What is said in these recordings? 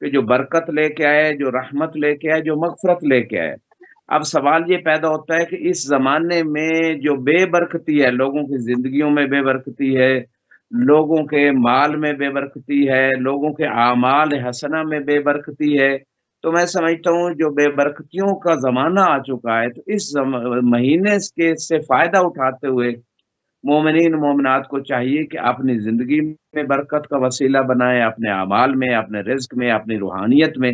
کہ جو برکت لے کے آئے، جو رحمت لے کے آئے، جو مغفرت لے کے آئے۔ اب سوال یہ پیدا ہوتا ہے کہ اس زمانے میں جو بے برکتی ہے، لوگوں کی زندگیوں میں بے برکتی ہے، لوگوں کے مال میں بے برکتی ہے، لوگوں کے اعمال حسنہ میں بے برکتی ہے، تو میں سمجھتا ہوں جو بے برکتیوں کا زمانہ آ چکا ہے، تو اس مہینے کے سے فائدہ اٹھاتے ہوئے مومنین مومنات کو چاہیے کہ اپنی زندگی میں برکت کا وسیلہ بنائیں، اپنے اعمال میں، اپنے رزق میں، اپنی روحانیت میں۔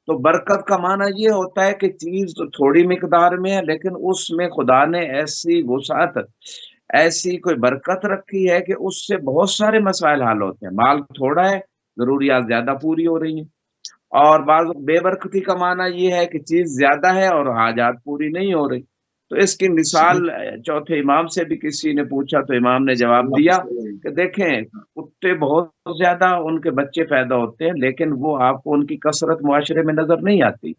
تو برکت کا معنی یہ ہوتا ہے کہ چیز تو تھوڑی مقدار میں ہے، لیکن اس میں خدا نے ایسی وسعت، ایسی کوئی برکت رکھی ہے کہ اس سے بہت سارے مسائل حل ہوتے ہیں۔ مال تھوڑا ہے، ضروریات زیادہ پوری ہو رہی ہیں، اور بعض بے برکتی کا معنی یہ ہے کہ چیز زیادہ ہے اور حاجات پوری نہیں ہو رہی۔ تو اس کی مثال صحیح چوتھے امام سے بھی کسی نے پوچھا تو امام نے جواب دیا کہ دیکھیں، کتے بہت زیادہ ان کے بچے پیدا ہوتے ہیں، لیکن وہ آپ کو ان کی کثرت معاشرے میں نظر نہیں آتی۔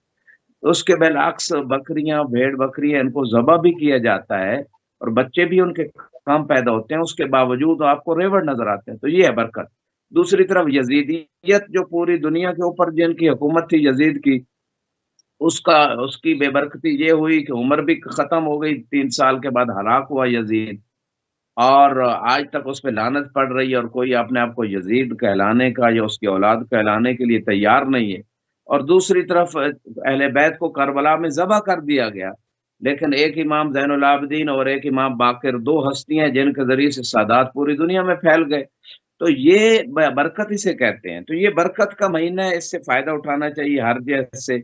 اس کے برعکس بکریاں، بھیڑ بکریاں، ان کو ذبح بھی کیا جاتا ہے اور بچے بھی ان کے کام پیدا ہوتے ہیں، اس کے باوجود آپ کو ریوڑ نظر آتے ہیں۔ تو یہ ہے برکت۔ دوسری طرف یزیدیت، جو پوری دنیا کے اوپر جن کی حکومت تھی یزید کی، اس کی بے برکتی یہ ہوئی کہ عمر بھی ختم ہو گئی، 3 سال کے بعد ہلاک ہوا یزید، اور آج تک اس پہ لعنت پڑ رہی ہے، اور کوئی اپنے آپ کو یزید کہلانے کا یا اس کی اولاد کہلانے کے لیے تیار نہیں ہے۔ اور دوسری طرف اہل بیت کو کربلا میں ذبح کر دیا گیا، لیکن ایک امام زین العابدین اور ایک امام باقر، دو ہستیاں جن کے ذریعے سے سادات پوری دنیا میں پھیل گئے۔ تو یہ برکت اسے کہتے ہیں۔ تو یہ برکت کا مہینہ ہے، اس سے فائدہ اٹھانا چاہیے ہر جہت سے۔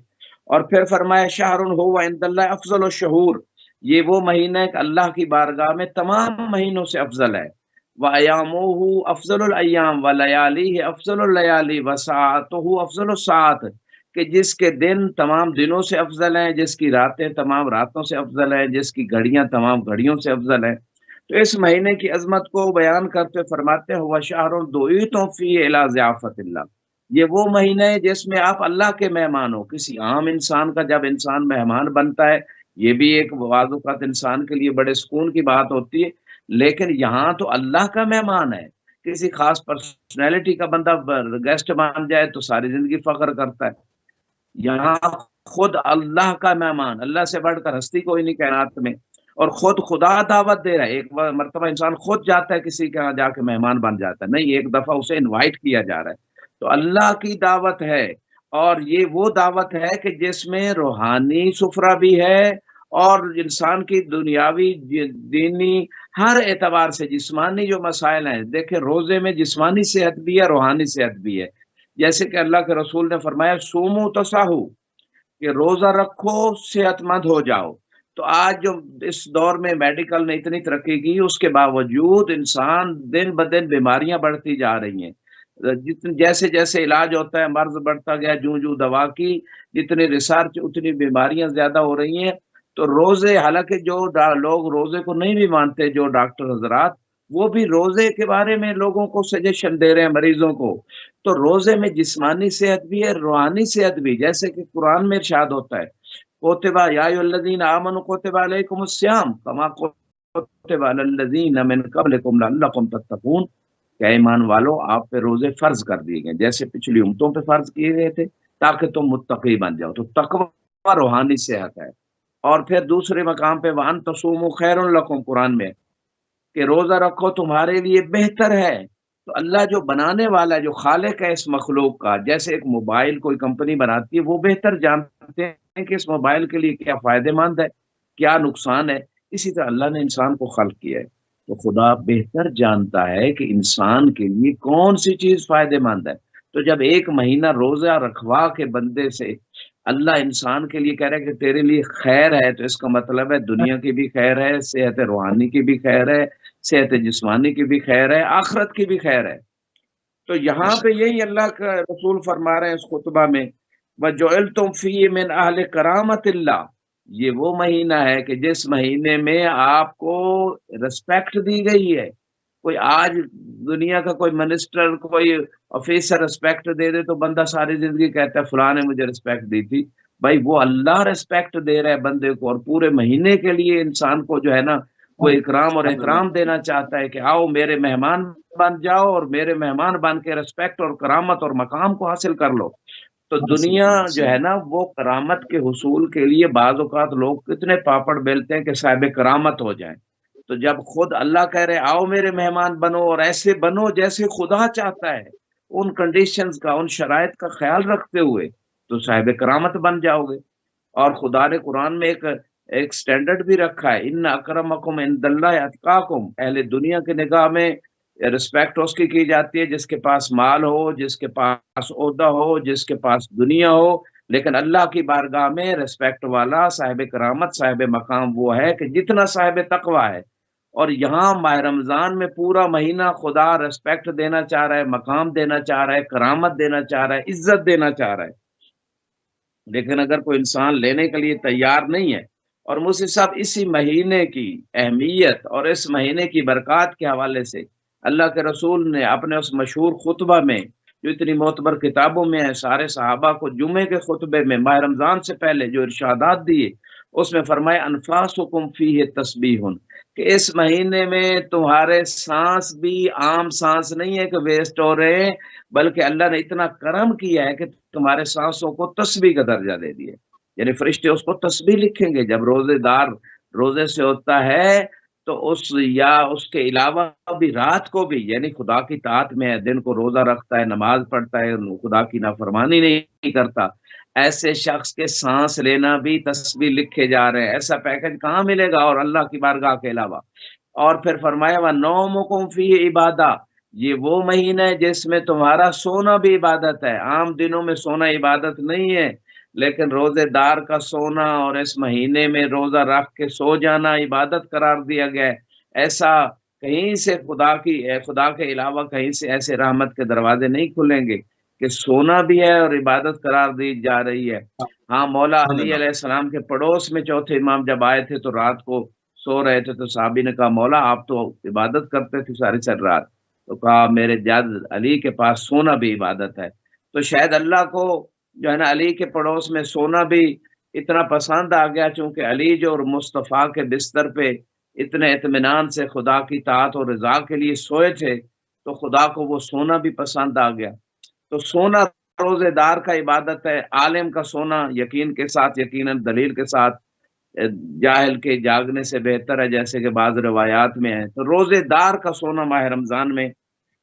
اور پھر فرمایا شہر ہو عند اللہ افضل الشہور، یہ وہ مہینہ ہے کہ اللہ کی بارگاہ میں تمام مہینوں سے افضل ہے۔ وَأَيَامُهُ أَفْضَلُ الْأَيَّامِ وَلَيَالِهِ أَفْضَلُ اللَّيَالِي وَسَاعَتُهُ أَفْضَلُ السَّاعَاتِ، کہ جس کے دن تمام دنوں سے افضل ہیں، جس کی راتیں تمام راتوں سے افضل ہیں، جس کی گھڑیاں تمام گھڑیوں سے افضل ہیں۔ تو اس مہینے کی عظمت کو بیان کرتے فرماتے ہیں وَشَهْرٌ دُعِيتُم فِيهِ إِلَىٰ ضِيَافَةِ اللَّهِ، یہ وہ مہینہ ہے جس میں آپ اللہ کے مہمان ہو۔ کسی عام انسان کا جب انسان مہمان بنتا ہے، یہ بھی ایک بعض اوقات انسان کے لیے بڑے سکون کی بات ہوتی ہے، لیکن یہاں تو اللہ کا مہمان ہے۔ کسی خاص پرسنالٹی کا بندہ گیسٹ مان جائے تو ساری زندگی فخر کرتا ہے، یہاں خود اللہ کا مہمان، اللہ سے بڑھ کر ہستی کوئی نہیں کائنات میں، اور خود خدا دعوت دے رہا ہے۔ ایک مرتبہ انسان خود جاتا ہے کسی کے یہاں جا کے مہمان بن جاتا ہے، نہیں، ایک دفعہ اسے انوائٹ کیا جا رہا ہے۔ تو اللہ کی دعوت ہے، اور یہ وہ دعوت ہے کہ جس میں روحانی سفرہ بھی ہے، اور انسان کی دنیاوی، دینی، ہر اعتبار سے جسمانی جو مسائل ہیں، دیکھیں روزے میں جسمانی صحت بھی ہے، روحانی صحت بھی ہے۔ جیسے کہ اللہ کے رسول نے فرمایا سومو تصاحو، کہ روزہ رکھو صحت مند ہو جاؤ۔ تو آج جو اس دور میں میڈیکل نے اتنی ترقی کی، اس کے باوجود انسان دن بدن بیماریاں بڑھتی جا رہی ہیں۔ جیسے جیسے علاج ہوتا ہے، مرض بڑھتا گیا، جوں جوں دوا کی جتنی ریسرچ اتنی بیماریاں زیادہ ہو رہی ہیں۔ تو روزے، حالانکہ جو لوگ روزے کو نہیں بھی مانتے، جو ڈاکٹر حضرات، وہ بھی روزے کے بارے میں لوگوں کو سجیشن دے رہے ہیں، مریضوں کو۔ تو روزے میں جسمانی صحت بھی ہے، روحانی صحت بھی، جیسے کہ قرآن میں ارشاد ہوتا ہے کوتبہ یا ایھا الذین آمنوا کوتب علیکم الصیام کما کوتب علی الذین من قبلکم لعلکم تتقون، کہ ایمان والو آپ پہ روزے فرض کر دیے گئے جیسے پچھلی امتوں پہ فرض کیے گئے تھے، تاکہ تم متقی بن جاؤ۔ تو تقوی روحانی صحت ہے۔ اور پھر دوسرے مقام پہ وان تصوموا خیر لکم، قرآن میں، کہ روزہ رکھو تمہارے لیے بہتر ہے۔ تو اللہ جو بنانے والا ہے، جو خالق ہے اس مخلوق کا، جیسے ایک موبائل کوئی کمپنی بناتی ہے، وہ بہتر جانتے ہیں کہ اس موبائل کے لیے کیا فائدہ مند ہے، کیا نقصان ہے۔ اسی طرح اللہ نے انسان کو خلق کیا ہے، تو خدا بہتر جانتا ہے کہ انسان کے لیے کون سی چیز فائدہ مند ہے۔ تو جب ایک مہینہ روزہ رکھوا کے بندے سے اللہ انسان کے لیے کہہ رہا ہے کہ تیرے لیے خیر ہے، تو اس کا مطلب ہے دنیا کی بھی خیر ہے، صحت روحانی کی بھی خیر ہے، صحت جسمانی کی بھی خیر ہے، آخرت کی بھی خیر ہے۔ تو یہاں پہ یہی اللہ کا رسول فرما رہے ہیں اس خطبہ میں، وَجُعِلْتُمْ فِيهِ مِنْ أَهْلِ كَرَامَةِ اللَّهِ، یہ وہ مہینہ ہے کہ جس مہینے میں آپ کو رسپیکٹ دی گئی ہے۔ کوئی آج دنیا کا کوئی منسٹر، کوئی آفیسر رسپیکٹ دے دے تو بندہ ساری زندگی کہتا ہے فلاں نے مجھے رسپیکٹ دی تھی۔ بھائی وہ اللہ رسپیکٹ دے رہا ہے بندے کو، اور پورے مہینے کے لیے انسان کو جو ہے نا وہ اکرام اور احترام دینا چاہتا ہے کہ آؤ میرے مہمان بن جاؤ، اور میرے مہمان بن کے رسپیکٹ اور کرامت اور مقام کو حاصل کر لو۔ تو دنیا جو ہے نا وہ کرامت کے حصول کے لیے بعض اوقات لوگ کتنے پاپڑ بیلتے ہیں کہ صاحب کرامت ہو جائیں. تو جب خود اللہ کہہ رہے آؤ میرے مہمان بنو اور ایسے بنو جیسے خدا چاہتا ہے، ان کنڈیشنز کا، ان شرائط کا خیال رکھتے ہوئے، تو صاحب کرامت بن جاؤ گے. اور خدا نے قرآن میں ایک سٹینڈرڈ بھی رکھا ہے، ان اکرمکم عند اللہ اتقاکم. اہل دنیا کی نگاہ میں رسپیکٹ اس کی جاتی ہے جس کے پاس مال ہو، جس کے پاس عہدہ ہو، جس کے پاس دنیا ہو. لیکن اللہ کی بارگاہ میں رسپیکٹ والا، صاحب کرامت، صاحب مقام وہ ہے کہ جتنا صاحب تقوی ہے. اور یہاں ماہ رمضان میں پورا مہینہ خدا رسپیکٹ دینا چاہ رہا ہے، مقام دینا چاہ رہا ہے، کرامت دینا چاہ رہا ہے، عزت دینا چاہ رہا ہے. لیکن اگر کوئی انسان لینے کے لیے تیار نہیں ہے، اور مجھ سے صاحب اسی مہینے کی اہمیت اور اس مہینے کی برکات کے حوالے سے اللہ کے رسول نے اپنے اس مشہور خطبہ میں، جو اتنی معتبر کتابوں میں ہے، سارے صحابہ کو جمعے کے خطبے میں ماہ رمضان سے پہلے جو ارشادات دیے، اس میں فرمایا انفاسکم فیہ تسبیح، کہ اس مہینے میں تمہارے سانس بھی عام سانس نہیں ہے کہ ویسٹ ہو رہے ہیں، بلکہ اللہ نے اتنا کرم کیا ہے کہ تمہارے سانسوں کو تسبیح کا درجہ دے دیا. یعنی فرشتے اس کو تسبیح لکھیں گے. جب روزے دار روزے سے ہوتا ہے تو اس کے علاوہ بھی رات کو بھی، یعنی خدا کی طاعت میں ہے، دن کو روزہ رکھتا ہے، نماز پڑھتا ہے، خدا کی نافرمانی نہیں کرتا، ایسے شخص کے سانس لینا بھی تسبیح لکھے جا رہے ہیں. ایسا پیکج کہاں ملے گا اور اللہ کی بارگاہ کے علاوہ. اور پھر فرمایا وَنَوْمُكُمْ فِيهِ عِبَادَةٌ، یہ وہ مہینہ ہے جس میں تمہارا سونا بھی عبادت ہے. عام دنوں میں سونا عبادت نہیں ہے، لیکن روزے دار کا سونا اور اس مہینے میں روزہ رکھ کے سو جانا عبادت قرار دیا گیا ہے. ایسا کہیں سے خدا کے علاوہ کہیں سے ایسے رحمت کے دروازے نہیں کھلیں گے کہ سونا بھی ہے اور عبادت قرار دی جا رہی ہے. ہاں، مولا علی علیہ السلام کے پڑوس میں چوتھے امام جب آئے تھے تو رات کو سو رہے تھے، تو صحابی نے کہا مولا آپ تو عبادت کرتے تھے ساری رات. تو کہا میرے جد علی کے پاس سونا بھی عبادت ہے. تو شاید اللہ کو جو ہے نا علی کے پڑوس میں سونا بھی اتنا پسند آ گیا، چونکہ علی جو اور مصطفیٰ کے بستر پہ اتنے اطمینان سے خدا کی طاعت اور رضا کے لیے سوئے تھے، تو خدا کو وہ سونا بھی پسند آ گیا. تو سونا روزے دار کا عبادت ہے. عالم کا سونا یقین کے ساتھ، یقیناً دلیل کے ساتھ، جاہل کے جاگنے سے بہتر ہے، جیسے کہ بعض روایات میں ہے. تو روزے دار کا سونا ماہ رمضان میں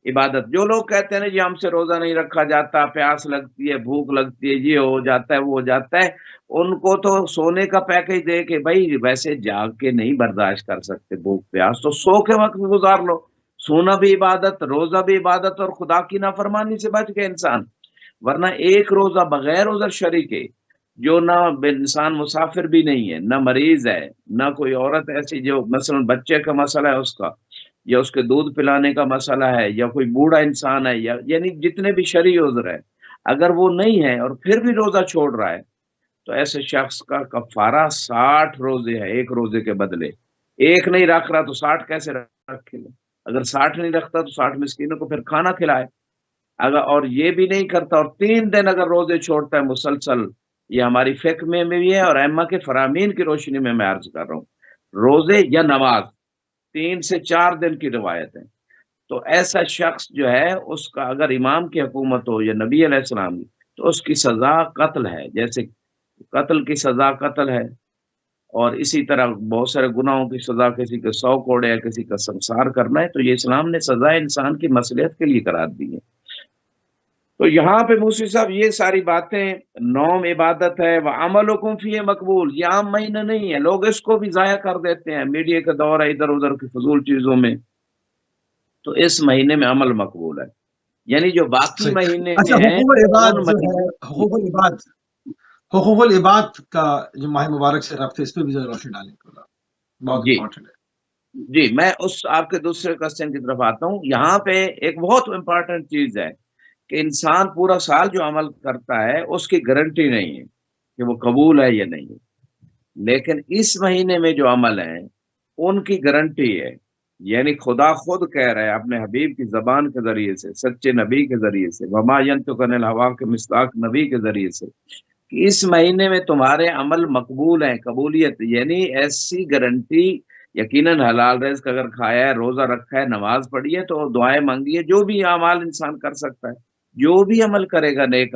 عبادت. جو لوگ کہتے ہیں نا جی ہم سے روزہ نہیں رکھا جاتا، پیاس لگتی ہے، بھوک لگتی ہے، یہ ہو جاتا ہے، وہ ہو جاتا ہے، ان کو تو سونے کا پیکج دے کہ بھائی ویسے جاگ کے نہیں برداشت کر سکتے بھوک پیاس، تو سو کے وقت گزار لو. سونا بھی عبادت، روزہ بھی عبادت، اور خدا کی نافرمانی سے بچ گئے انسان. ورنہ ایک روزہ بغیر عذر شرعی کے، جو نہ انسان مسافر بھی نہیں ہے، نہ مریض ہے، نہ کوئی عورت ایسی جو مثلا بچے کا مسئلہ ہے اس کا، یا اس کے دودھ پلانے کا مسئلہ ہے، یا کوئی بوڑھا انسان ہے، یا یعنی جتنے بھی شرعی عذر ہے، اگر وہ نہیں ہے اور پھر بھی روزہ چھوڑ رہا ہے، تو ایسے شخص کا کفارہ 60 روزے ہے ایک روزے کے بدلے. ایک نہیں رکھ رہا تو 60 کیسے رکھے گا؟ اگر 60 نہیں رکھتا تو 60 مسکینوں کو پھر کھانا کھلائے. اگر اور یہ بھی نہیں کرتا اور 3 دن اگر روزے چھوڑتا ہے مسلسل، یہ ہماری فقہ میں بھی ہے اور ائمہ کے فرامین کی روشنی میں عرض کر رہا ہوں، روزے یا نماز 3 سے 4 دن کی روایت ہے. تو ایسا شخص جو ہے اس کا اگر امام کی حکومت ہو یا نبی علیہ السلام کی، تو اس کی سزا قتل ہے. جیسے قتل کی سزا قتل ہے، اور اسی طرح بہت سارے گناہوں کی سزا، کسی کے 100 کوڑے ہے، کسی کا سنسار کرنا ہے. تو یہ اسلام نے سزا انسان کی مصلحت کے لیے قرار دی ہے. تو یہاں پہ موسی صاحب یہ ساری باتیں، نوم عبادت ہے، وَعَمَلُكُمْ فِيهِ مقبول، یہ عام مہینہ نہیں ہے. لوگ اس کو بھی ضائع کر دیتے ہیں، میڈیا کا دور ہے، ادھر ادھر کی فضول چیزوں میں. تو اس مہینے میں عمل مقبول ہے. یعنی جو باقی مہینے اچھا، ہیں حقوق العباد ان جو ہے، حقوق العباد کا جو ماہ مبارک سے رابطہ، اس پہ بھی ذرا روشنی ڈالیں، بہت جی امپورٹنٹ ہے. جی، میں اس آپ کے دوسرے کوسچن کی طرف آتا ہوں. یہاں پہ ایک بہت امپورٹنٹ چیز ہے کہ انسان پورا سال جو عمل کرتا ہے اس کی گارنٹی نہیں ہے کہ وہ قبول ہے یا نہیں، لیکن اس مہینے میں جو عمل ہیں ان کی گارنٹی ہے. یعنی خدا خود کہہ رہا ہے اپنے حبیب کی زبان کے ذریعے سے، سچے نبی کے ذریعے سے، وما ينطق عن الهوى کے مصداق نبی کے ذریعے سے، کہ اس مہینے میں تمہارے عمل مقبول ہیں، قبولیت. یعنی ایسی گارنٹی، یقیناً حلال رزق اگر کھایا ہے، روزہ رکھا ہے، نماز پڑھی ہے، تو دعائیں مانگی ہے، جو بھی اعمال انسان کر سکتا ہے، جو بھی عمل کرے گا نیک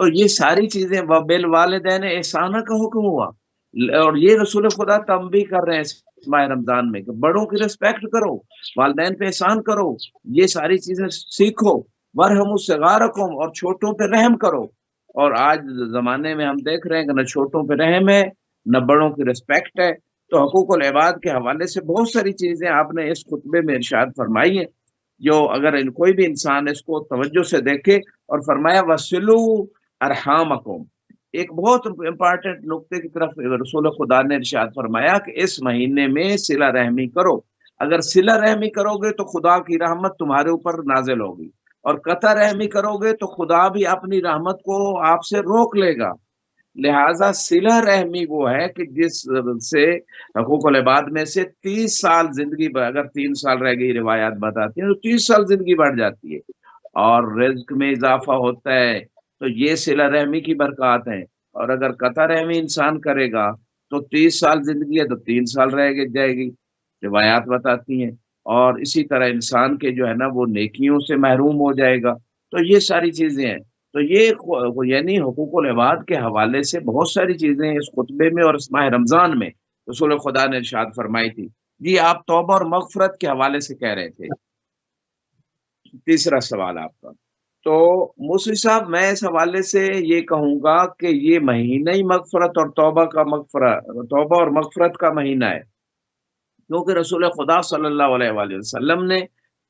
تو یہ ساری چیزیں وبالوالدین احسانہ کا حکم ہوا، اور یہ رسول خدا تنبیہ کر رہے ہیں اس ماہ رمضان میں کہ بڑوں کی ریسپیکٹ کرو، والدین پہ احسان کرو، یہ ساری چیزیں سیکھو، ورحموا صغارکم، اور چھوٹوں پہ رحم کرو۔ اور آج زمانے میں ہم دیکھ رہے ہیں کہ نہ چھوٹوں پہ رحم ہے، نہ بڑوں کی ریسپیکٹ ہے۔ تو حقوق العباد کے حوالے سے بہت ساری چیزیں آپ نے اس خطبے میں ارشاد فرمائی ہیں، جو اگر کوئی بھی انسان اس کو توجہ سے دیکھے، اور فرمایا وَصِلُوا أَرْحَامَكُمْ، ایک بہت امپارٹنٹ نقطے کی طرف رسول خدا نے ارشاد فرمایا کہ اس مہینے میں صلہ رحمی کرو۔ اگر صلہ رحمی کرو گے تو خدا کی رحمت تمہارے اوپر نازل ہوگی، اور قطع رحمی کرو گے تو خدا بھی اپنی رحمت کو آپ سے روک لے گا۔ لہٰذا صلہ رحمی وہ ہے کہ جس سے حقوق العباد میں سے 30 سال زندگی، اگر 3 سال رہ گئی روایات بتاتی ہیں تو 30 سال زندگی بڑھ جاتی ہے، اور رزق میں اضافہ ہوتا ہے۔ تو یہ صلہ رحمی کی برکات ہیں۔ اور اگر قطع رحمی انسان کرے گا تو 30 سال زندگی ہے تو 3 سال رہ جائے گی، روایات بتاتی ہیں، اور اسی طرح انسان کے جو ہے نا وہ نیکیوں سے محروم ہو جائے گا۔ تو یہ ساری چیزیں ہیں۔ تو یہ یعنی حقوق العباد کے حوالے سے بہت ساری چیزیں اس خطبے میں اور اس ماہ رمضان میں رسول خدا نے ارشاد فرمائی تھی۔ جی آپ توبہ اور مغفرت کے حوالے سے کہہ رہے تھے، تیسرا سوال آپ کا۔ تو موسوی صاحب میں اس حوالے سے یہ کہوں گا کہ یہ مہینہ ہی مغفرت اور توبہ اور مغفرت کا مہینہ ہے، کیونکہ رسول خدا صلی اللہ علیہ وآلہ وسلم نے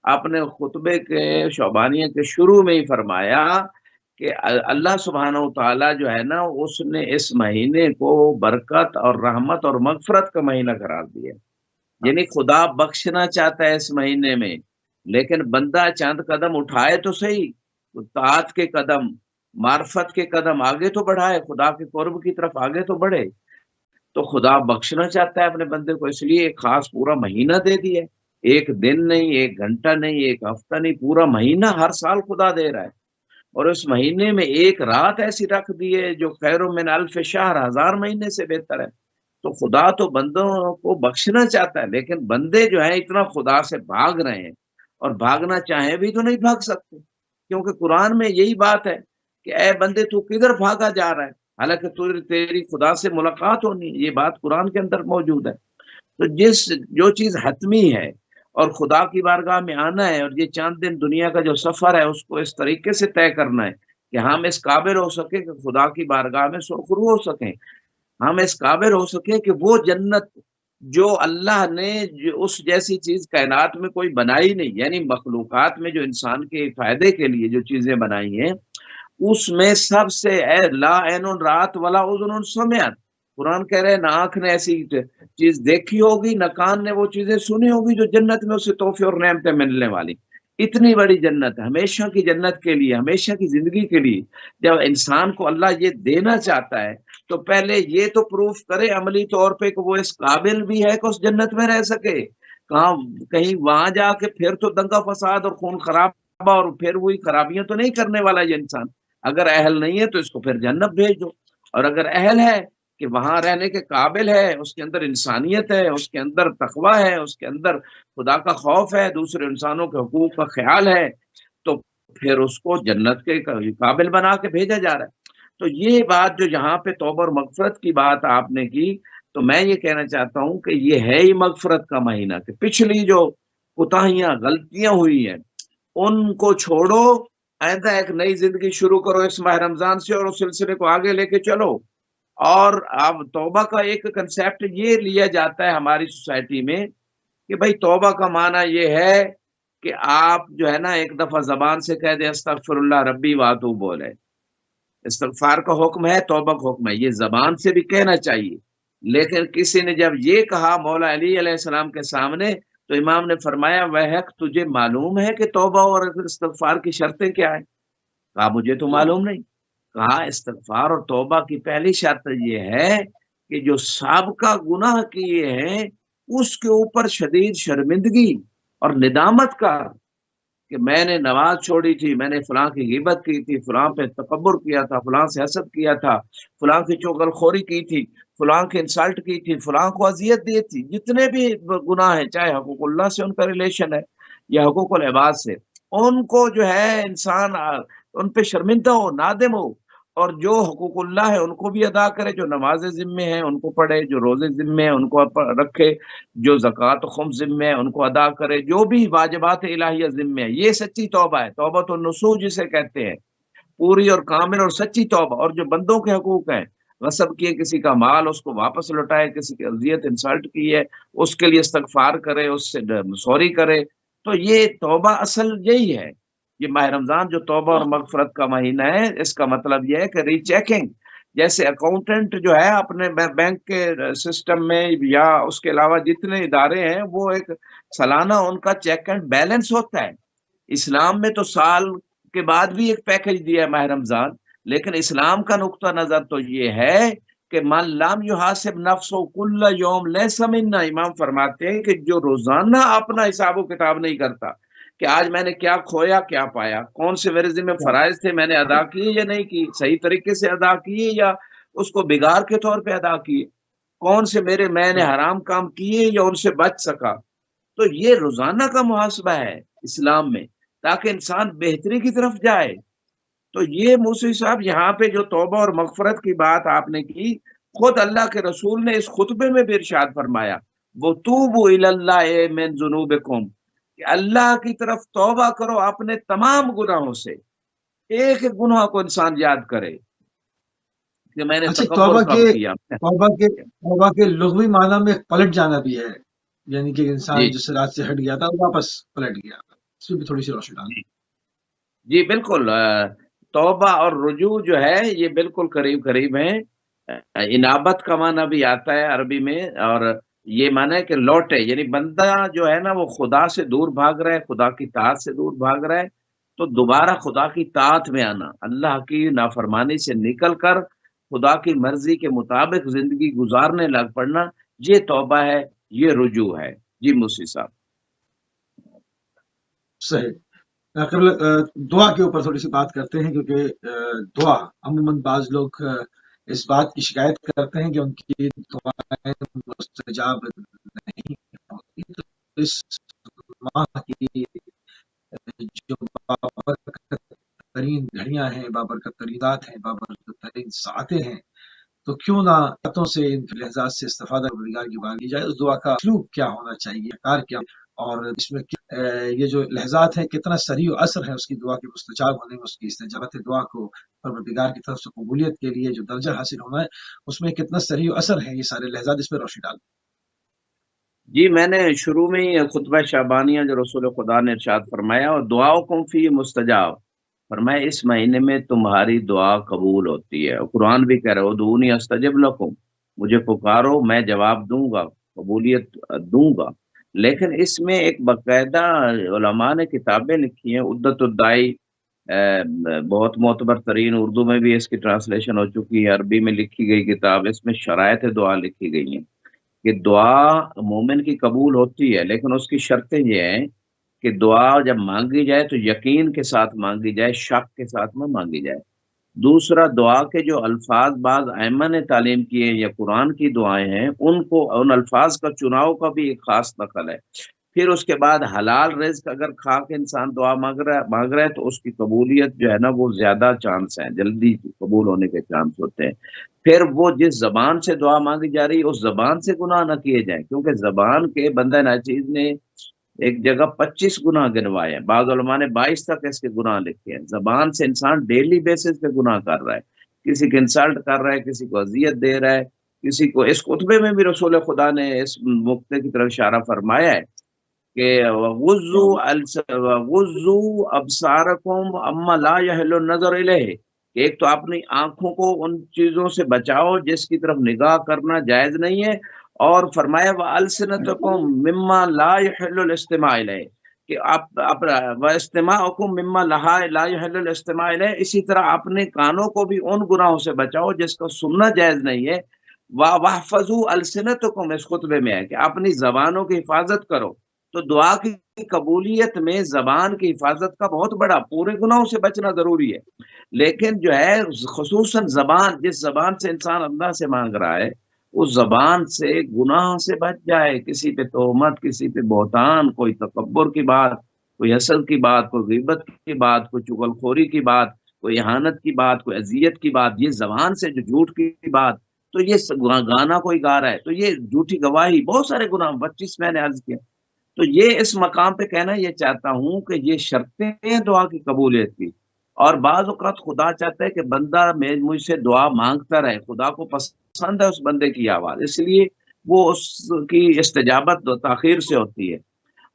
اپنے خطبے کے شعبانیہ کے شروع میں ہی فرمایا کہ اللہ سبحانہ و تعالیٰ جو ہے نا اس نے اس مہینے کو برکت اور رحمت اور مغفرت کا مہینہ قرار دیا، یعنی خدا بخشنا چاہتا ہے اس مہینے میں، لیکن بندہ چند قدم اٹھائے تو صحیح، طاعت کے قدم، معرفت کے قدم آگے تو بڑھائے، خدا کے قرب کی طرف آگے تو بڑھے۔ تو خدا بخشنا چاہتا ہے اپنے بندے کو، اس لیے ایک خاص پورا مہینہ دے دیا، ایک دن نہیں، ایک گھنٹہ نہیں، ایک ہفتہ نہیں، پورا مہینہ ہر سال خدا دے رہا ہے۔ اور اس مہینے میں ایک رات ایسی رکھ دی ہے جو خیر من الف شہر، 1000 مہینے سے بہتر ہے۔ تو خدا تو بندوں کو بخشنا چاہتا ہے، لیکن بندے جو ہیں اتنا خدا سے بھاگ رہے ہیں، اور بھاگنا چاہیں بھی تو نہیں بھاگ سکتے، کیونکہ قرآن میں یہی بات ہے کہ اے بندے تو کدھر بھاگا جا رہا ہے، حالانکہ تیری خدا سے ملاقات ہونی ہے، یہ بات قرآن کے اندر موجود ہے۔ تو جو چیز حتمی ہے اور خدا کی بارگاہ میں آنا ہے، اور یہ چاند دن دنیا کا جو سفر ہے اس کو اس طریقے سے طے کرنا ہے کہ ہم اس قابل ہو سکے کہ خدا کی بارگاہ میں سرخرو ہو سکیں، ہم اس قابل ہو سکیں کہ وہ جنت جو اللہ نے اس جیسی چیز کائنات میں کوئی بنائی نہیں، یعنی مخلوقات میں جو انسان کے فائدے کے لیے جو چیزیں بنائی ہیں اس میں سب سے لا عین رات ولا اذن سمعت، قرآن کہہ رہے ہیں نہ آنکھ نے ایسی چیز دیکھی ہوگی، نہ کان نے وہ چیزیں سنی ہوگی جو جنت میں اسے تحفے اور نعمتیں ملنے والی۔ اتنی بڑی جنت، ہمیشہ کی جنت کے لیے، ہمیشہ کی زندگی کے لیے جب انسان کو اللہ یہ دینا چاہتا ہے تو پہلے یہ تو پروف کرے عملی طور پہ کہ وہ اس قابل بھی ہے کہ اس جنت میں رہ سکے، کہیں وہاں جا کے پھر تو دنگا فساد اور خون خرابہ اور پھر وہی خرابیاں تو نہیں کرنے والا یہ انسان۔ اگر اہل نہیں ہے تو اس کو پھر جنت بھیج دو، اور اگر اہل ہے کہ وہاں رہنے کے قابل ہے، اس کے اندر انسانیت ہے، اس کے اندر تقویٰ ہے، اس کے اندر خدا کا خوف ہے، دوسرے انسانوں کے حقوق کا خیال ہے، تو پھر اس کو جنت کے قابل بنا کے بھیجا جا رہا ہے۔ تو یہ بات جو یہاں پہ توبہ اور مغفرت کی بات آپ نے کی، تو میں یہ کہنا چاہتا ہوں کہ یہ ہے ہی مغفرت کا مہینہ، کہ پچھلی جو کوتاہیاں غلطیاں ہوئی ہیں ان کو چھوڑو، آئندہ ایک نئی زندگی شروع کرو اس ماہ رمضان سے، اور اس سلسلے کو آگے لے کے چلو۔ اور اب توبہ کا ایک کنسیپٹ یہ لیا جاتا ہے ہماری سوسائٹی میں کہ بھائی توبہ کا معنی یہ ہے کہ آپ جو ہے نا ایک دفعہ زبان سے کہہ دیں استغفر اللہ ربی واتوب بولے، استغفار کا حکم ہے، توبہ کا حکم ہے، یہ زبان سے بھی کہنا چاہیے۔ لیکن کسی نے جب یہ کہا مولا علی علیہ السلام کے سامنے، تو امام نے فرمایا وہک تجھے معلوم ہے کہ توبہ اور استغفار کی شرطیں کیا ہیں؟ کہا مجھے تو معلوم نہیں۔ کہا استغفار اور توبہ کی پہلی شرط یہ ہے کہ جو سابقہ گناہ کیے ہیں اس کے اوپر شدید شرمندگی اور ندامت کا، کہ میں نے نماز چھوڑی تھی، میں نے فلاں کی غیبت کی تھی، فلاں پہ تکبر کیا تھا، فلاں سے حسد کیا تھا، فلاں کی چغل خوری کی تھی، فلاں کی انسلٹ کی تھی، فلاں کو اذیت دی تھی، جتنے بھی گناہ ہیں، چاہے حقوق اللہ سے ان کا ریلیشن ہے یا حقوق العباد سے، ان کو جو ہے انسان ان پہ شرمندہ ہو، نادم ہو، اور جو حقوق اللہ ہے ان کو بھی ادا کرے، جو نماز ذمے ہیں ان کو پڑھے، جو روزے ذمے ہیں ان کو رکھے، جو زکوٰۃ و خمس ذمے ہیں ان کو ادا کرے، جو بھی واجبات الہیہ ذمے ہے، یہ سچی توبہ ہے، توبۃ النصوح جسے کہتے ہیں، پوری اور کامل اور سچی توبہ۔ اور جو بندوں کے حقوق ہیں، غصب کیے کسی کا مال اس کو واپس لوٹائے، کسی کی اذیت انسلٹ کی ہے اس کے لیے استغفار کرے، اس سے سوری کرے، تو یہ توبہ اصل یہی ہے۔ یہ ماہ رمضان جو توبہ اور مغفرت کا مہینہ ہے، اس کا مطلب یہ ہے کہ ری چیکنگ، جیسے اکاؤنٹنٹ جو ہے اپنے بینک کے سسٹم میں یا اس کے علاوہ جتنے ادارے ہیں وہ ایک سالانہ ان کا چیک اینڈ بیلنس ہوتا ہے۔ اسلام میں تو سال کے بعد بھی ایک پیکج دیا ہے ماہ رمضان، لیکن اسلام کا نقطہ نظر تو یہ ہے کہ من لم یحاسب نفسہ کل یوم لیس منا، امام فرماتے ہیں کہ جو روزانہ اپنا حساب و کتاب نہیں کرتا کہ آج میں نے کیا کھویا کیا پایا، کون سے میرے ذمہ فرائض تھے میں نے ادا کیے یا نہیں کی، صحیح طریقے سے ادا کیے یا اس کو بگاڑ کے طور پہ ادا کیے، کون سے میں نے حرام کام کیے یا ان سے بچ سکا۔ تو یہ روزانہ کا محاسبہ ہے اسلام میں، تاکہ انسان بہتری کی طرف جائے۔ تو یہ موسوی صاحب یہاں پہ جو توبہ اور مغفرت کی بات آپ نے کی، خود اللہ کے رسول نے اس خطبے میں بھی ارشاد فرمایا، وَتُوبُوا إِلَى اللَّهِ مِن ذُنُوبِكُمْ، کہ اللہ کی طرف توبہ کرو اپنے تمام گناہوں سے۔ ایک ایک گناہ کو انسان یاد کرے کہ میں نے اچھا، تکبر کب کیا۔ توبہ کے لغوی معنی میں پلٹ جانا بھی ہے، یعنی کہ انسان جی جس رات سے ہٹ گیا تھا واپس پلٹ گیا، اس میں بھی تھوڑی سی روشنی ڈالیں۔ جی بالکل، توبہ اور رجوع جو ہے یہ بالکل قریب قریب ہیں۔ انابت کا معنی بھی آتا ہے عربی میں، اور یہ معنی ہے کہ لوٹے، یعنی بندہ جو ہے نا وہ خدا سے دور بھاگ رہا ہے، خدا کی طاعت سے دور بھاگ رہا ہے، تو دوبارہ خدا کی طاعت میں آنا، اللہ کی نافرمانی سے نکل کر خدا کی مرضی کے مطابق زندگی گزارنے لگ پڑنا، یہ توبہ ہے، یہ رجوع ہے۔ جی موسی صاحب۔ صحیح۔ دعا کے اوپر تھوڑی سی بات کرتے ہیں، کیونکہ دعا عموماً بعض لوگ اس بات کی شکایت کرتے ہیں کہ ان کی دعائیں مستجاب نہیں ہوتی۔ تو اس ماہ کی جو بابرکت ترین گھڑیاں ہیں، بابرکت ترین رات ہیں، بابرکت ترین ساعتیں ہیں، تو کیوں نہ باتوں سے، ان لحظات سے استفادہ پروردگار کی بات کی جائے۔ اس دعا کا اسلوب کیا ہونا چاہیے، کار کیا، اور اس میں یہ جو لحظات ہیں کتنا سریع و اثر ہے اس کی دعا کے مستجاب ہونے میں، اس کی استجابت دعا کو پروردگار کی طرف سے قبولیت کے لیے جو درجہ حاصل ہونا ہے اس میں کتنا سریع و اثر ہے، یہ سارے لحظات، اس پہ روشنی ڈال۔ جی میں نے شروع میں ہی خطبہ شعبانیہ جو رسول خدا نے ارشاد فرمایا، اور دعاؤکم فی مستجاب، فرمایا اس مہینے میں تمہاری دعا قبول ہوتی ہے۔ قرآن بھی کہہ رہے ہو ادعونی استجب لکم، مجھے پکارو میں جواب دوں گا، قبولیت دوں گا۔ لیکن اس میں ایک باقاعدہ علماء نے کتابیں لکھی ہیں، عدت الدائی، بہت معتبر ترین، اردو میں بھی اس کی ٹرانسلیشن ہو چکی ہے، عربی میں لکھی گئی کتاب، اس میں شرائط دعا لکھی گئی ہیں کہ دعا مومن کی قبول ہوتی ہے، لیکن اس کی شرطیں یہ ہیں کہ دعا جب مانگی جائے تو یقین کے ساتھ مانگی جائے، شک کے ساتھ نہ مانگی جائے۔ دوسرا، دعا کے جو الفاظ بعض ائمہ نے تعلیم کیے یا قرآن کی دعائیں ہیں، ان الفاظ کا چناؤ کا بھی ایک خاص نقل ہے۔ پھر اس کے بعد حلال رزق اگر کھا کے انسان دعا مانگ رہا ہے تو اس کی قبولیت جو ہے نا وہ زیادہ چانس ہیں، جلدی قبول ہونے کے چانس ہوتے ہیں۔ پھر وہ جس زبان سے دعا مانگی جا رہی اس زبان سے گناہ نہ کیے جائیں، کیونکہ زبان کے بندہ ناچیز نے ایک جگہ 25 گناہ گنوائے ہیں، بعض علماء نے 22 تک اس کے گناہ لکھے ہیں۔ زبان سے انسان ڈیلی بیسس پہ گناہ کر رہا ہے، کسی کو انسلٹ کر رہا ہے، کسی کو اذیت دے رہا ہے، کسی کو، اس خطبے میں بھی رسول خدا نے اس نقطے کی طرف اشارہ فرمایا ہے کہ وغضوا ابصارکم اما لا یحل النظر الیہ، کہ ایک تو اپنی آنکھوں کو ان چیزوں سے بچاؤ جس کی طرف نگاہ کرنا جائز نہیں ہے، اور فرمایا وَأَلْسِنَتَكُمْ مِمَّا لَا يَحِلُّ الْاِسْتِمَاعِ إِلَيْهِ، کہ وَاسْتِمَاعُكُمْ مِمَّا لَا يَحِلُّ الْاِسْتِمَاعِ إِلَيْهِ، اسی طرح اپنے کانوں کو بھی ان گناہوں سے بچاؤ جس کو سننا جائز نہیں ہے۔ وَاحْفَظُوا أَلْسِنَتَكُمْ، اس خطبے میں ہے کہ اپنی زبانوں کی حفاظت کرو۔ تو دعا کی قبولیت میں زبان کی حفاظت کا بہت بڑا، پورے گناہوں سے بچنا ضروری ہے، لیکن جو ہے خصوصاً زبان، جس زبان سے انسان اللہ سے مانگ رہا ہے اس زبان سے گناہ سے بچ جائے، کسی پہ تہمت، کسی پہ بہتان، کوئی تکبر کی بات، کوئی حسد کی بات، کوئی غیبت کی بات، کوئی چغل خوری کی بات، کوئی اہانت کی بات، کوئی اذیت کی بات، یہ زبان سے جو جھوٹ کی بات، تو یہ گانا کوئی گا رہا ہے تو یہ جھوٹی گواہی، بہت سارے گناہ 25 میں نے عرض کیا۔ تو یہ اس مقام پہ کہنا یہ چاہتا ہوں کہ یہ شرطیں ہیں دعا کی قبولیت کی، اور بعض اوقات خدا چاہتا ہے کہ بندہ مجھ سے دعا مانگتا رہے، خدا کو پسند ہے اس بندے کی آواز، اس لیے وہ اس کی استجابت تاخیر سے ہوتی ہے۔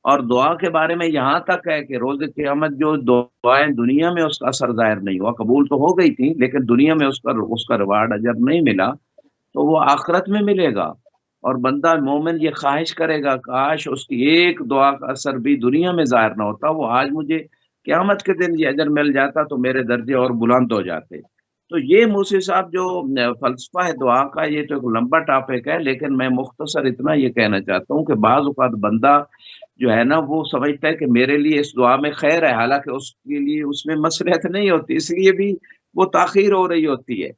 اور دعا کے بارے میں یہاں تک ہے کہ روز قیامت جو دعائیں دنیا میں اس کا اثر ظاہر نہیں ہوا، قبول تو ہو گئی تھی لیکن دنیا میں اس کا ریوارڈ اجر نہیں ملا، تو وہ آخرت میں ملے گا۔ اور بندہ مومن یہ خواہش کرے گا کاش اس کی ایک دعا کا اثر بھی دنیا میں ظاہر نہ ہوتا، وہ آج مجھے قیامت کے دن یہ اجر مل جاتا تو میرے درجے اور بلند ہو جاتے۔ تو یہ موسی صاحب جو فلسفہ ہے دعا کا، یہ تو ایک لمبا ٹاپک ہے، لیکن میں مختصر اتنا یہ کہنا چاہتا ہوں کہ بعض اوقات بندہ جو ہے نا وہ سمجھتا ہے کہ میرے لیے اس دعا میں خیر ہے، حالانکہ اس کے لیے اس میں مصلحت نہیں ہوتی، اس لیے بھی وہ تاخیر ہو رہی ہوتی ہے۔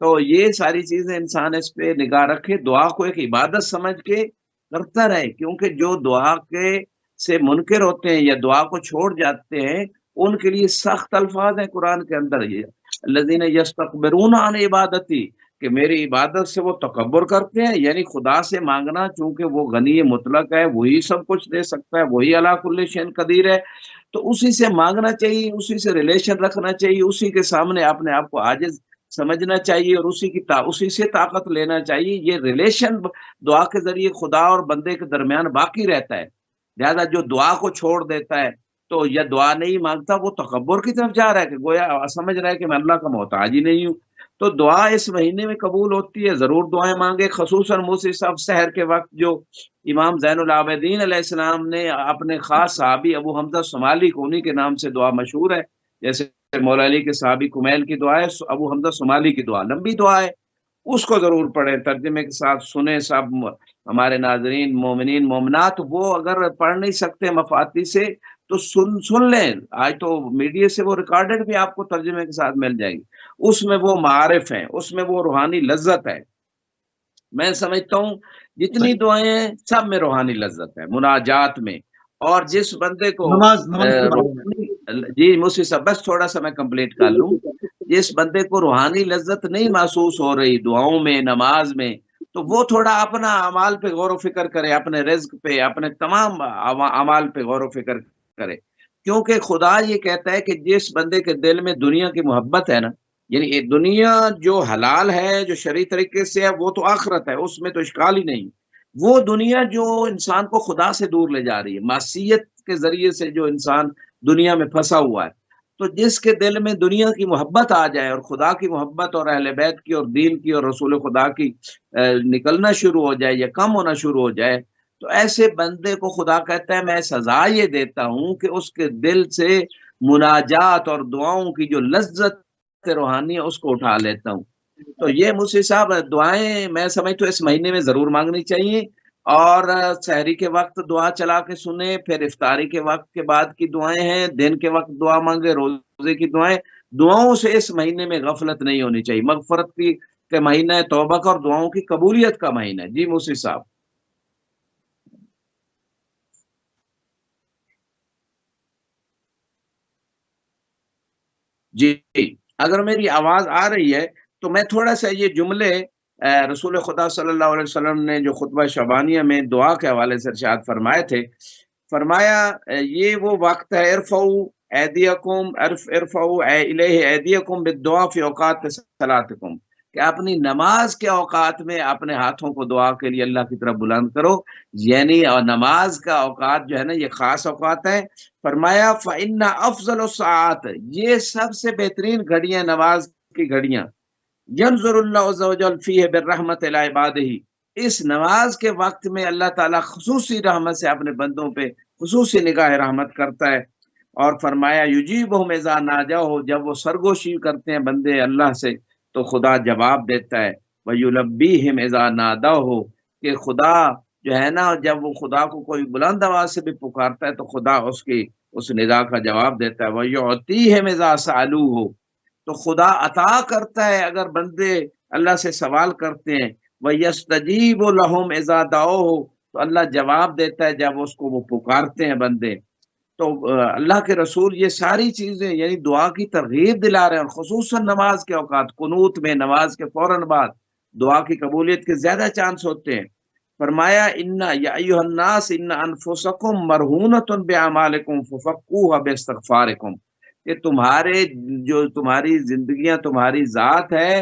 تو یہ ساری چیزیں انسان اس پہ نگاہ رکھے، دعا کو ایک عبادت سمجھ کے کرتا رہے، کیونکہ جو دعا کے سے منکر ہوتے ہیں یا دعا کو چھوڑ جاتے ہیں ان کے لیے سخت الفاظ ہیں قرآن کے اندر، یہ الذین یستکبرون عن عبادتی، کہ میری عبادت سے وہ تکبر کرتے ہیں، یعنی خدا سے مانگنا، چونکہ وہ غنی مطلق ہے، وہی سب کچھ دے سکتا ہے، وہی علی کل شیء قدیر ہے، تو اسی سے مانگنا چاہیے، اسی سے ریلیشن رکھنا چاہیے، اسی کے سامنے اپنے آپ کو عاجز سمجھنا چاہیے، اور اسی سے طاقت لینا چاہیے۔ یہ ریلیشن دعا کے ذریعے خدا اور بندے کے درمیان باقی رہتا ہے۔ لہذا جو دعا کو چھوڑ دیتا ہے تو یا دعا نہیں مانگتا، وہ تکبر کی طرف جا رہا ہے کہ گویا سمجھ رہا ہے کہ میں اللہ کا محتاج ہی نہیں ہوں۔ تو دعا اس مہینے میں قبول ہوتی ہے، ضرور دعائیں مانگے، خصوصاً موسی صاحب سحر کے وقت جو امام زین العابدین علیہ السلام نے اپنے خاص صحابی ابو حمزہ صومالی کو، انہی کے نام سے دعا مشہور ہے، جیسے مولا علی کے صحابی کمیل کی دعا ہے، ابو حمزہ صومالی کی دعا لمبی دعا ہے، اس کو ضرور پڑھیں، ترجمے کے ساتھ سنیں سب ہمارے ناظرین مومنین مومنات۔ وہ اگر پڑھ نہیں سکتے مفاتی سے تو سن لیں، آج تو میڈیا سے وہ ریکارڈڈ بھی آپ کو ترجمے کے ساتھ مل جائے گی، اس میں وہ معارف ہیں، اس میں وہ روحانی لذت ہے۔ میں سمجھتا ہوں جتنی دعائیں ہیں سب میں روحانی لذت ہے، مناجات میں۔ اور جس بندے کو نماز کے بارے میں جی موسی صاحب بس تھوڑا سا میں کمپلیٹ کر لوں، جس بندے کو روحانی لذت نہیں محسوس ہو رہی دعاؤں میں، نماز میں، تو وہ تھوڑا اپنا اعمال پہ غور و فکر کرے، اپنے رزق پہ، اپنے تمام اعمال پہ غور و فکر کرے، کیونکہ خدا یہ کہتا ہے کہ جس بندے کے دل میں دنیا کی محبت ہے نا، یعنی دنیا جو حلال ہے، جو شرعی طریقے سے ہے، وہ تو آخرت ہے، اس میں تو اشکال ہی نہیں، وہ دنیا جو انسان کو خدا سے دور لے جا رہی ہے، معصیت کے ذریعے سے جو انسان دنیا میں پھنسا ہوا ہے، تو جس کے دل میں دنیا کی محبت آ جائے اور خدا کی محبت اور اہل بیت کی اور دین کی اور رسول خدا کی نکلنا شروع ہو جائے یا کم ہونا شروع ہو جائے، تو ایسے بندے کو خدا کہتا ہے میں سزا یہ دیتا ہوں کہ اس کے دل سے مناجات اور دعاؤں کی جو لذت روحانی ہے اس کو اٹھا لیتا ہوں۔ تو یہ موسی صاحب دعائیں میں سمجھتا ہوں اس مہینے میں ضرور مانگنی چاہیے، اور سحری کے وقت دعا چلا کے سنیں، پھر افطاری کے وقت کے بعد کی دعائیں ہیں، دن کے وقت دعا مانگے، روزے کی دعائیں، دعاؤں سے اس مہینے میں غفلت نہیں ہونی چاہیے، مغفرت کی کے مہینہ ہے، توبہ کا اور دعاؤں کی قبولیت کا مہینہ ہے۔ جی موسی صاحب جی، اگر میری آواز آ رہی ہے تو میں تھوڑا سا یہ جملے رسول خدا صلی اللہ علیہ وسلم نے جو خطبہ شعبانیہ میں دعا کے حوالے سے ارشاد فرمائے تھے، فرمایا یہ وہ وقت ہے، ارفعوا الیہ ایدیکم بالدعاء فی اوقات صلاتکم، کہ اپنی نماز کے اوقات میں اپنے ہاتھوں کو دعا کے لیے اللہ کی طرف بلند کرو، یعنی نماز کا اوقات جو ہے نا یہ خاص اوقات ہے۔ فرمایا فإن افضل الساعات، یہ سب سے بہترین گھڑیاں نماز کی گھڑیاں، ینظر اللہ عز وجل فیہ بالرحمت الی عبادہ، اس نماز کے وقت میں اللہ تعالیٰ خصوصی رحمت سے اپنے بندوں پہ خصوصی نگاہ رحمت کرتا ہے۔ اور فرمایا یجیبہم اذا ناجوہ، جب وہ سرگوشی کرتے ہیں بندے اللہ سے تو خدا جواب دیتا ہے، ویلبیہم اذا نادوہ، کہ خدا جو ہے نا جب وہ خدا کو کوئی بلند آواز سے بھی پکارتا ہے تو خدا اس ندا کا جواب دیتا ہے، وَيُعْطِيهِمْ إِذَا سَأَلُوهُ، تو خدا عطا کرتا ہے اگر بندے اللہ سے سوال کرتے ہیں، وَيَسْتَجِيبُ لَهُمْ إِذَا دَعَوْهُ، تو اللہ جواب دیتا ہے جب اس کو وہ پکارتے ہیں بندے۔ تو اللہ کے رسول یہ ساری چیزیں یعنی دعا کی ترغیب دلا رہے ہیں، اور خصوصاً نماز کے اوقات، قنوت میں نماز کے فوراً بعد دعا کی قبولیت کے زیادہ چانس ہوتے ہیں۔ فرمایا ان یا ایھا الناس ان انفسکم مرہونۃ باعمالکم ففکوها باستغفارکم، کہ تمہاری زندگیاں، تمہاری ذات ہے،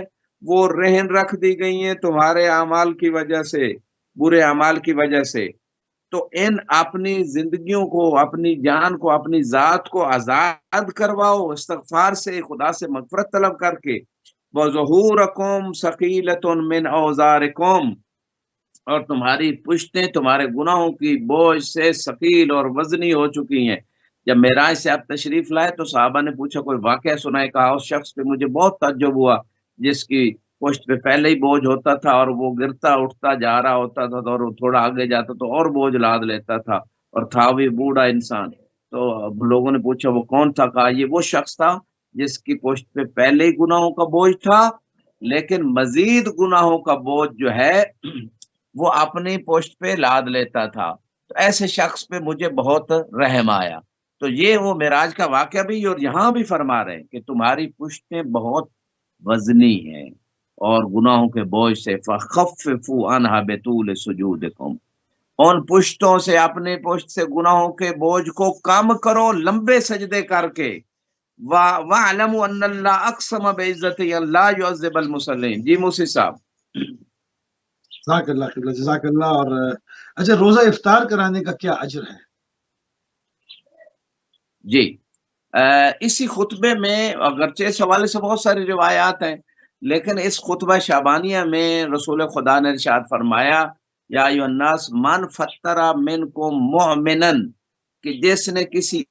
وہ رہن رکھ دی گئی ہیں تمہارے اعمال کی وجہ سے، برے اعمال کی وجہ سے، تو ان اپنی زندگیوں کو، اپنی جان کو، اپنی ذات کو آزاد کرواؤ استغفار سے، خدا سے مغفرت طلب کر کے۔ وَظُہُورَكُمْ ثَقِيلَةٌ مِّنْ أَوْزَارِكُمْ، اور تمہاری پشتیں تمہارے گناہوں کی بوجھ سے ثقیل اور وزنی ہو چکی ہیں۔ جب معراج سے آپ تشریف لائے تو صحابہ نے پوچھا کوئی واقعہ سنائے، کہا اس شخص پہ مجھے بہت تعجب ہوا جس کی پشت پہ پہلے ہی بوجھ ہوتا تھا اور وہ گرتا اٹھتا جا رہا ہوتا تھا، اور تھوڑا آگے جاتا تو اور بوجھ لاد لیتا تھا، اور تھا بھی بوڑھا انسان۔ تو اب لوگوں نے پوچھا وہ کون تھا، کہا یہ وہ شخص تھا جس کی پشت پہ پہلے ہی گناہوں کا بوجھ تھا، لیکن مزید گناہوں کا بوجھ جو ہے وہ اپنی پشت پہ لاد لیتا تھا۔ تو ایسے شخص پہ مجھے بہت رحم آیا۔ تو یہ وہ معراج کا واقعہ بھی، اور یہاں بھی فرما رہے ہیں کہ تمہاری پشتیں بہت وزنی ہیں اور گناہوں کے بوجھ سے، فَخَفِّفُوا عَنْهَا بِطُولِ سُجُودِكُمْ، ان پشتوں سے، اپنے پشت سے گناہوں کے بوجھ کو کم کرو لمبے سجدے کر کے۔ وَاعْلَمُوا أَنَّ اللَّهَ أَقْسَمَ بِعِزَّتِهِ أَن لَا يُعَذِّبَ الْمُصَلِّينَ۔ جی موسی صاحب۔ جزاک اللہ قبلہ، جزاک اللہ۔ اور اچھا، روزہ افطار کرانے کا کیا اجر ہے؟ جی اسی خطبے میں اگرچہ اس حوالے سے بہت ساری روایات ہیں، لیکن اس خطبہ شعبانیہ میں رسول خدا نے ارشاد فرمایا یا ایھا الناس من فطر منکم مؤمنا، کہ جس نے کسی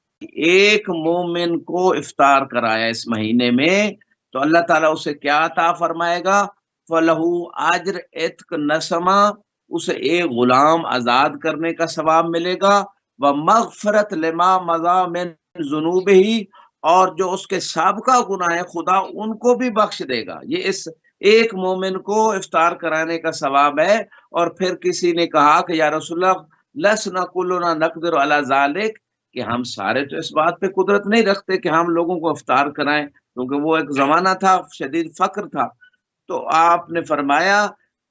ایک مومن کو افطار کرایا اس مہینے میں تو اللہ تعالیٰ اسے کیا عطا فرمائے گا؟ فلہو اجر عتق نسمہ، اسے ایک غلام آزاد کرنے کا ثواب ملے گا، ومغفرت لما مضی من ذنوب ہی، اور جو اس کے سابقہ گناہ ہے خدا ان کو بھی بخش دے گا۔ یہ اس ایک مومن کو افطار کرانے کا ثواب ہے۔ اور پھر کسی نے کہا کہ یا رسول اللہ لسنا کلنا نقدر علی ذالک، کہ ہم سارے تو اس بات پہ قدرت نہیں رکھتے کہ ہم لوگوں کو افطار کرائیں، کیونکہ وہ ایک زمانہ تھا شدید فقر تھا۔ تو آپ نے فرمایا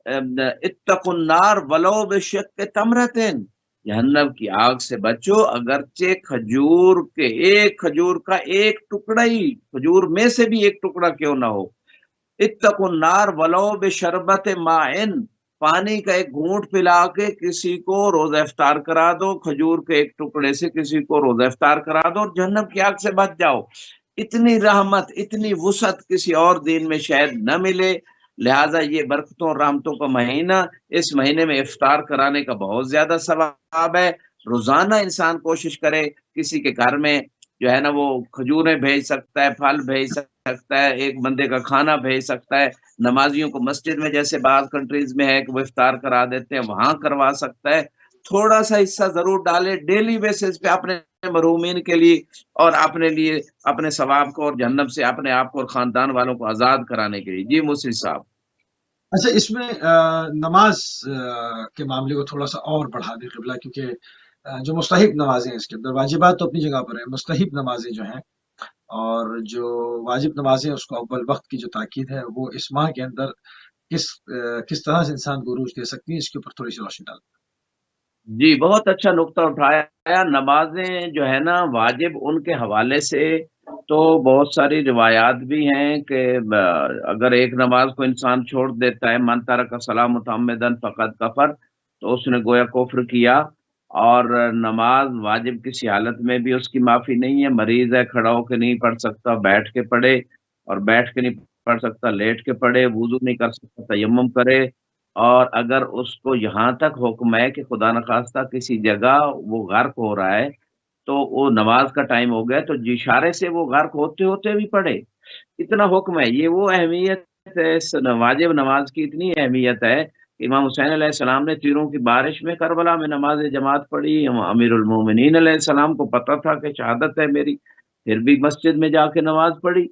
اتقوا النار ولو بشق تمرتین، جہنم کی آگ سے بچو اگرچہ کھجور کا ایک ٹکڑا ہی، کھجور میں سے بھی ایک ٹکڑا کیوں نہ ہو۔ اتقوا النار ولو بشربت ماء، پانی کا ایک گھونٹ پلا کے کسی کو روزہ افطار کرا دو، کھجور کے ایک ٹکڑے سے کسی کو روزہ افطار کرا دو، اور جہنم کی آگ سے بچ جاؤ۔ اتنی رحمت، اتنی وسعت کسی اور دین میں شاید نہ ملے، لہٰذا یہ برکتوں اور رحمتوں کا مہینہ، اس مہینے میں افطار کرانے کا بہت زیادہ ثواب ہے۔ روزانہ انسان کوشش کرے کسی کے گھر میں جو ہے نا وہ کھجوریں بھیج سکتا ہے، پھل بھیج سکتا ہے، ایک بندے کا کھانا بھیج سکتا ہے، نمازیوں کو مسجد میں جیسے بعض کنٹریز میں ہے کہ وہ افطار کرا دیتے ہیں وہاں کروا سکتا ہے۔ تھوڑا سا حصہ ضرور ڈالے ڈیلی بیسس پہ اپنے محرومین کے لیے، اور اپنے لیے، اپنے ثواب کو اور جہنم سے اپنے آپ کو اور خاندان والوں کو آزاد کرانے کے لیے۔ جی مصری صاحب۔ اچھا، اس میں نماز کے معاملے کو تھوڑا سا اور بڑھا دیں قبلہ، کیونکہ جو مستحب نمازیں ہیں اس کے اندر، واجبات تو اپنی جگہ پر ہیں، مستحب نمازیں جو ہیں اور جو واجب نمازیں اس کو اول وقت کی جو تاکید ہے وہ اس ماہ کے اندر کس طرح سے انسان کو عروج دے سکتی ہے، اس کے اوپر تھوڑی سی روشنی ڈال۔ جی بہت اچھا نقطہ اٹھایا۔ نمازیں جو ہے نا واجب، ان کے حوالے سے تو بہت ساری روایات بھی ہیں کہ اگر ایک نماز کو انسان چھوڑ دیتا ہے، من ترک الصلاۃ متعمدا فقد کفر، تو اس نے گویا کفر کیا۔ اور نماز واجب کسی حالت میں بھی اس کی معافی نہیں ہے، مریض ہے کھڑا ہو کے نہیں پڑھ سکتا بیٹھ کے پڑھے، اور بیٹھ کے نہیں پڑھ سکتا لیٹ کے پڑھے، وضو نہیں کر سکتا تیمم کرے۔ اور اگر اس کو یہاں تک حکم ہے کہ خدا نخواستہ کسی جگہ وہ غرق ہو رہا ہے تو وہ نماز کا ٹائم ہو گیا تو اشارے سے وہ غرق ہوتے ہوتے بھی پڑھے، اتنا حکم ہے۔ یہ وہ اہمیت ہے اس واجب نماز کی، اتنی اہمیت ہے کہ امام حسین علیہ السلام نے تیروں کی بارش میں کربلا میں نماز جماعت پڑھی۔ امیر المومنین علیہ السلام کو پتہ تھا کہ شہادت ہے میری، پھر بھی مسجد میں جا کے نماز پڑھی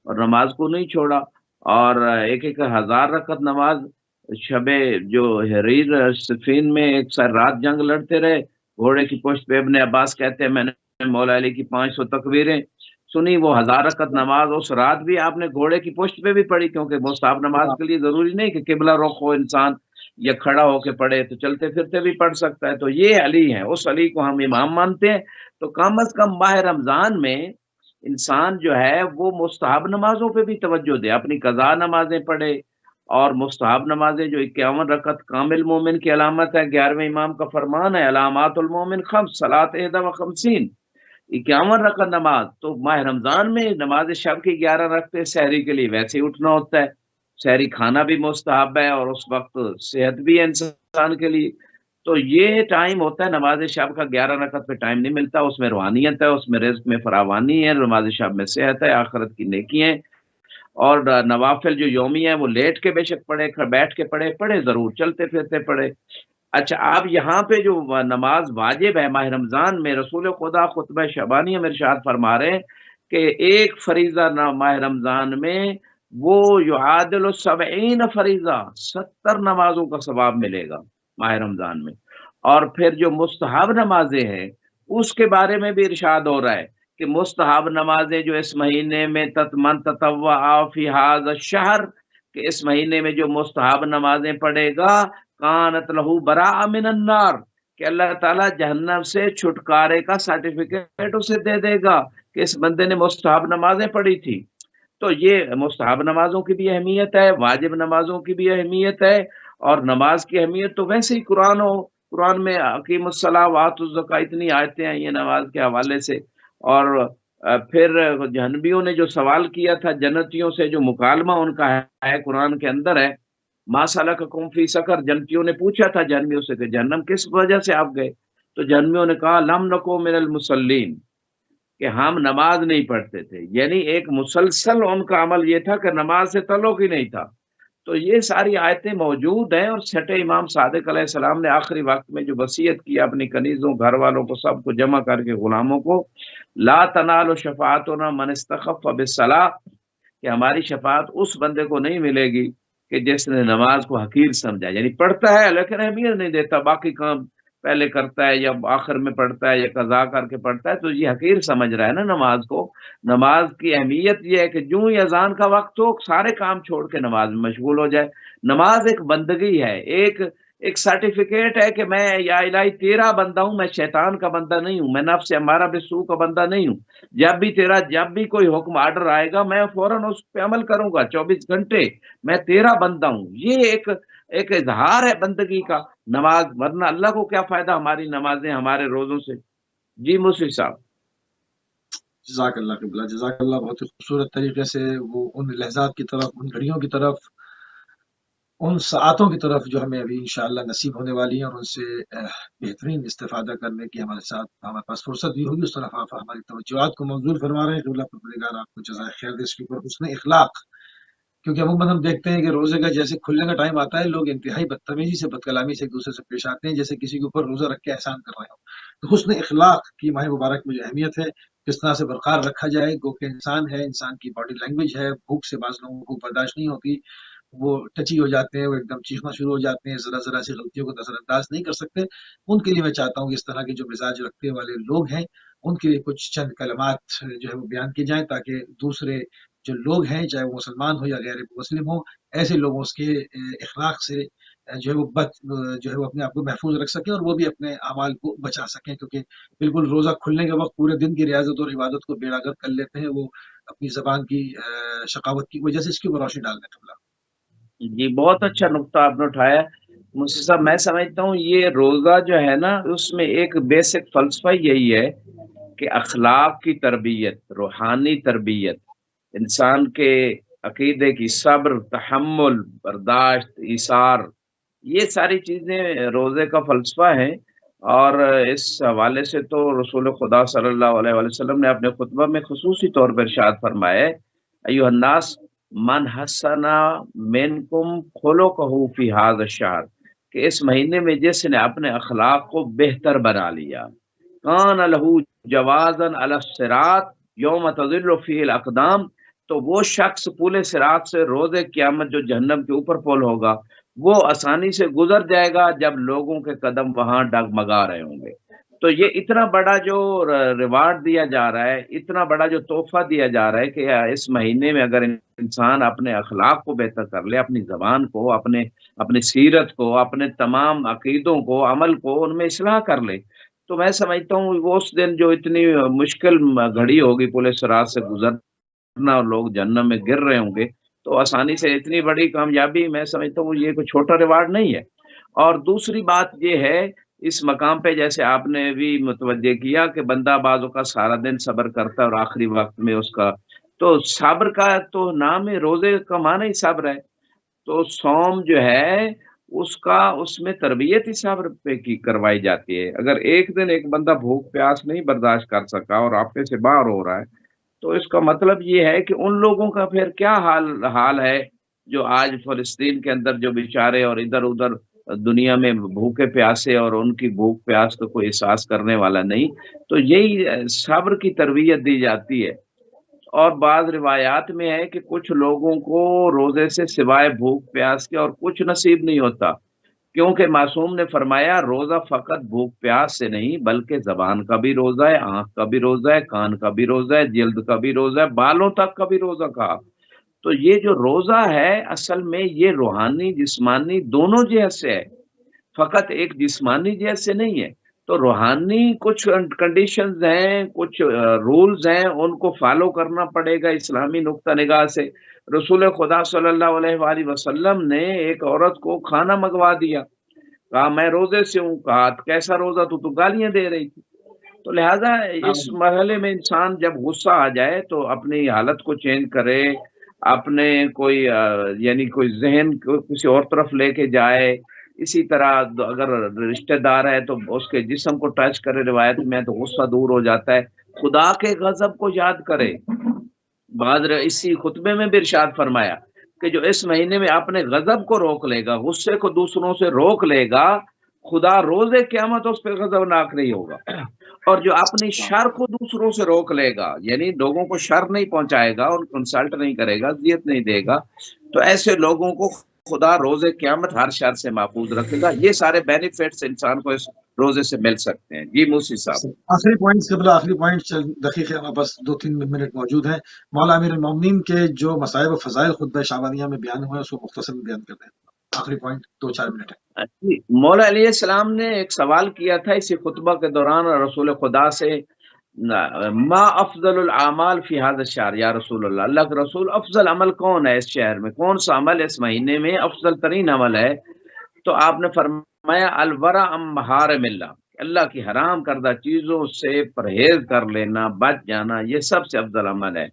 اور نماز کو نہیں چھوڑا۔ اور ایک ایک ہزار رکعت نماز شب جو حریر صفین میں ایک سر رات جنگ لڑتے رہے، گھوڑے کی پشت پہ۔ ابن عباس کہتے ہیں میں نے مولا علی کی 500 تکبیریں سنی، وہ 1000 رکعت نماز اس رات بھی آپ نے گھوڑے کی پشت پہ بھی پڑھی، کیونکہ مستحب نماز کے لیے ضروری نہیں کہ قبلہ رخ ہو انسان یا کھڑا ہو کے پڑھے، تو چلتے پھرتے بھی پڑھ سکتا ہے۔ تو یہ علی ہیں، اس علی کو ہم امام مانتے ہیں۔ تو کم از کم ماہ رمضان میں انسان جو ہے وہ مستحب نمازوں پہ بھی توجہ دے، اپنی قضا نمازیں پڑھے، اور مستحب نمازیں جو 51 رکعت کامل مومن کی علامت ہے۔ 11ویں امام کا فرمان ہے علامات المومن خمس صلاۃ 51، 51 رکعت نماز۔ تو ماہ رمضان میں نماز شب کی 11 رکعتیں، سحری کے لیے ویسے ہی اٹھنا ہوتا ہے، سحری کھانا بھی مستحب ہے، اور اس وقت صحت بھی ہے انسان کے لیے۔ تو یہ ٹائم ہوتا ہے نماز شب کا، 11 رکعت پہ ٹائم نہیں ملتا، اس میں روحانیت ہے، اس میں رزق میں فراوانی ہے، نماز شب میں صحت ہے، آخرت کی نیکی ہے۔ اور نوافل جو یومی ہے وہ لیٹ کے بے شک پڑھے، بیٹھ کے پڑھے ضرور، چلتے پھرتے پڑھے۔ اچھا، آپ یہاں پہ جو نماز واجب ہے ماہ رمضان میں، رسول خدا خطبہ شعبانیہ میں ارشاد فرما رہے ہیں کہ ایک فریضہ ماہ رمضان میں وہ یعادل 70 فریضہ، 70 نمازوں کا ثواب ملے گا ماہ رمضان میں۔ اور پھر جو مستحب نمازیں ہیں اس کے بارے میں بھی ارشاد ہو رہا ہے کہ مستحب نمازیں جو اس مہینے میں من تطوع فی ھذا الشہر، کہ اس مہینے میں جو مستحب نمازیں پڑھے گا، کانت لہو براء من النار، کہ اللہ تعالیٰ جہنم سے چھٹکارے کا سرٹیفکیٹ اسے دے دے گا کہ اس بندے نے مستحب نمازیں پڑھی تھی۔ تو یہ مستحب نمازوں کی بھی اہمیت ہے، واجب نمازوں کی بھی اہمیت ہے، اور نماز کی اہمیت تو ویسے ہی قرآن میں اقیم الصلاۃ وآتوا الزکاۃ اتنی آیتیں ہیں یہ نماز کے حوالے سے۔ اور پھر جہنمیوں نے جو سوال کیا تھا جنتیوں سے، جو مکالمہ ان کا ہے قرآن کے اندر ہے، ما سلککم فی سقر، جنتیوں نے پوچھا تھا جہنمیوں سے کہ جہنم کس وجہ سے آپ گئے، تو جہنمیوں نے کہا لم نکو من المصلین، کہ ہم نماز نہیں پڑھتے تھے، یعنی ایک مسلسل ان کا عمل یہ تھا کہ نماز سے تعلق ہی نہیں تھا۔ تو یہ ساری آیتیں موجود ہیں، اور چھٹے امام صادق علیہ السلام نے آخری وقت میں جو وصیت کی اپنی کنیزوں، گھر والوں کو، سب کو جمع کر کے غلاموں کو، لا تنال شفاعتنا من استخف بالصلاۃ، کہ ہماری شفاعت اس بندے کو نہیں ملے گی کہ جس نے نماز کو حقیر سمجھا، یعنی پڑھتا ہے لیکن اہمیت نہیں دیتا، باقی کام پہلے کرتا ہے یا آخر میں پڑھتا ہے یا قضا کر کے پڑھتا ہے، تو یہ حقیر سمجھ رہا ہے نا نماز کو۔ نماز کی اہمیت یہ ہے کہ جو ہی اذان کا وقت ہو سارے کام چھوڑ کے نماز میں مشغول ہو جائے۔ نماز ایک بندگی ہے، ایک سرٹیفکیٹ ہے کہ میں یا الہی تیرا بندہ ہوں، میں شیطان کا بندہ نہیں ہوں، میں نفس امارہ بالسوء کا بندہ نہیں ہوں۔ جب بھی کوئی حکم آرڈر آئے گا میں فوراً اس پہ عمل کروں گا، 24 گھنٹے میں تیرا بندہ ہوں۔ یہ ایک اظہار ہے بندگی کا نماز، ورنہ اللہ کو کیا فائدہ ہماری نمازیں، ہمارے روزوں سے۔ جی مصری صاحب۔ جزاک اللہ قبلہ، جزاک اللہ، بہت ہی خوبصورت طریقے سے وہ ان لحظات کی طرف، ان گھڑیوں کی طرف، ان ساعتوں کی طرف جو ہمیں ابھی انشاءاللہ نصیب ہونے والی ہیں، اور ان سے بہترین استفادہ کرنے کی ہمارے پاس فرصت بھی ہوگی، اس طرف آپ ہماری توجہات کو منظور فرما رہے ہیں۔ کہ اللہ پروردگار آپ کو جزائے خیر دے اس کے اوپر حسن اخلاق، کیونکہ عموماً ہم دیکھتے ہیں کہ روزے کا جیسے کھلنے کا ٹائم آتا ہے لوگ انتہائی بدتمیزی سے، بد کلامی سے ایک دوسرے سے پیش آتے ہیں، جیسے کسی کے اوپر روزہ رکھ کے احسان کر رہے ہوں۔ تو حسن اخلاق کی ماہ مبارک میں جو اہمیت ہے، کس طرح سے برقرار رکھا جائے، گو کہ انسان ہے، انسان کی باڈی لینگویج ہے، بھوک سے بعض لوگوں کو برداشت نہیں ہوتی، وہ ٹچی ہو جاتے ہیں، وہ ایک دم چیخنا شروع ہو جاتے ہیں، ذرا سی غلطیوں کو نظر انداز نہیں کر سکتے۔ ان کے لیے میں چاہتا ہوں کہ اس طرح کے جو مزاج رکھنے والے لوگ ہیں ان کے لیے کچھ چند کلمات جو ہے وہ بیان کی جائیں، تاکہ دوسرے جو لوگ ہیں، چاہے وہ مسلمان ہو یا غیر مسلم ہو، ایسے لوگوں کے اخلاق سے جو ہے وہ اپنے آپ کو محفوظ رکھ سکیں، اور وہ بھی اپنے اعمال کو بچا سکیں، کیونکہ بالکل روزہ کھلنے کے وقت پورے دن کی ریاضت اور عبادت کو بیڑا گرک کر لیتے ہیں، وہ اپنی زبان کی شقاوت کی وجہ سے اس کی روشنی ڈالنے کا۔ جی بہت اچھا نقطہ آپ نے اٹھایا مصری صاحب۔ میں سمجھتا ہوں یہ روزہ جو ہے نا، اس میں ایک بیسک فلسفہ یہی ہے کہ اخلاق کی تربیت، روحانی تربیت، انسان کے عقیدے کی صبر، تحمل، برداشت، ایثار، یہ ساری چیزیں روزے کا فلسفہ ہیں۔ اور اس حوالے سے تو رسول خدا صلی اللہ علیہ وآلہ وسلم نے اپنے خطبہ میں خصوصی طور پر ارشاد فرمایا ہے، ایھا الناس من حسن منکم خلقہ فی ھذا الشہر، کہ اس مہینے میں جس نے اپنے اخلاق کو بہتر بنا لیا، کان لہ جوازا علی الصراط یوم تظل فیہ الاقدام، تو وہ شخص پورے صراط سے روز قیامت جو جہنم کے اوپر پول ہوگا، وہ آسانی سے گزر جائے گا جب لوگوں کے قدم وہاں ڈگمگا رہے ہوں گے۔ تو یہ اتنا بڑا جو ریوارڈ دیا جا رہا ہے، اتنا بڑا جو تحفہ دیا جا رہا ہے کہ اس مہینے میں اگر انسان اپنے اخلاق کو بہتر کر لے، اپنی زبان کو، اپنی سیرت کو، اپنے تمام عقیدوں کو، عمل کو ان میں اصلاح کر لے، تو میں سمجھتا ہوں وہ اس دن جو اتنی مشکل گھڑی ہوگی پولیس رات سے گزرنا اور لوگ جہنم میں گر رہے ہوں گے، تو آسانی سے اتنی بڑی کامیابی میں سمجھتا ہوں یہ کوئی چھوٹا ریوارڈ نہیں ہے۔ اور دوسری بات یہ ہے، اس مقام پہ جیسے آپ نے بھی متوجہ کیا کہ بندہ بازوں کا سارا دن صبر کرتا ہے اور آخری وقت میں اس کا، تو صبر کا تو نام ہے، روزے کا معنی ہی صبر ہے۔ تو صوم جو ہے اس میں تربیت ہی صبر پہ کی کروائی جاتی ہے۔ اگر ایک دن ایک بندہ بھوک پیاس نہیں برداشت کر سکا اور آپے سے باہر ہو رہا ہے، تو اس کا مطلب یہ ہے کہ ان لوگوں کا پھر کیا حال ہے جو آج فلسطین کے اندر جو بیچارے اور ادھر ادھر دنیا میں بھوکے پیاسے، اور ان کی بھوک پیاس کا کوئی احساس کرنے والا نہیں۔ تو یہی صبر کی تربیت دی جاتی ہے۔ اور بعض روایات میں ہے کہ کچھ لوگوں کو روزے سے سوائے بھوک پیاس کے اور کچھ نصیب نہیں ہوتا، کیونکہ معصوم نے فرمایا روزہ فقط بھوک پیاس سے نہیں بلکہ زبان کا بھی روزہ ہے، آنکھ کا بھی روزہ ہے، کان کا بھی روزہ ہے، جلد کا بھی روزہ ہے، بالوں تک کا بھی روزہ کہا۔ تو یہ جو روزہ ہے اصل میں یہ روحانی جسمانی دونوں جہت سے ہے، فقط ایک جسمانی جہت سے نہیں ہے۔ تو روحانی کچھ کنڈیشنز ہیں، کچھ رولز ہیں، ان کو فالو کرنا پڑے گا اسلامی نقطہ نگاہ سے۔ رسول خدا صلی اللہ علیہ وآلہ وسلم نے ایک عورت کو کھانا منگوا دیا، کہا میں روزے سے ہوں، کہا کیسا روزہ، تو گالیاں دے رہی تھی۔ تو لہٰذا اس مرحلے میں انسان جب غصہ آ جائے تو اپنی حالت کو چینج کرے، اپنے یعنی کوئی ذہن کو کسی اور طرف لے کے جائے۔ اسی طرح اگر رشتہ دار ہے تو اس کے جسم کو ٹچ کرے، روایت میں تو غصہ دور ہو جاتا ہے۔ خدا کے غضب کو یاد کرے، اسی خطبے میں بھی ارشاد فرمایا کہ جو اس مہینے میں اپنے غضب کو روک لے گا، غصے کو دوسروں سے روک لے گا، خدا روز قیامت اس پہ غضبناک نہیں ہوگا۔ اور جو اپنی شر کو دوسروں سے روک لے گا، یعنی لوگوں کو شر نہیں پہنچائے گا، ان کو انسلٹ نہیں کرے گا، اذیت نہیں دے گا، تو ایسے لوگوں کو خدا روز قیامت ہر شر سے محفوظ رکھے گا۔ یہ سارے بینیفٹس انسان کو اس روزے سے مل سکتے ہیں۔ جی موسی صاحب، آخری پوائنٹ قبل آخری پوائنٹ دقیقے ہمارے پاس 2-3 منٹ موجود ہیں۔ مولا امیر المومنین کے جو مصائب و فضائل خطبہ شعبانیہ میں بیان ہوئے اس کو مختصر میں بیان کر دیں۔ آخری پوائنٹ 2-4 منٹ ہے۔ مولا علیہ السلام نے ایک سوال کیا تھا اسی خطبہ کے دوران رسول خدا سے، ما افضل الاعمال فی هذا الشہر یا رسول اللہ، اللہ کے رسول افضل عمل کون ہے اس شہر میں، کون سا عمل اس مہینے میں افضل ترین عمل ہے؟ تو آپ نے فرمایا الورع عن محارم اللہ، اللہ کی حرام کردہ چیزوں سے پرہیز کر لینا، بچ جانا، یہ سب سے افضل عمل ہے۔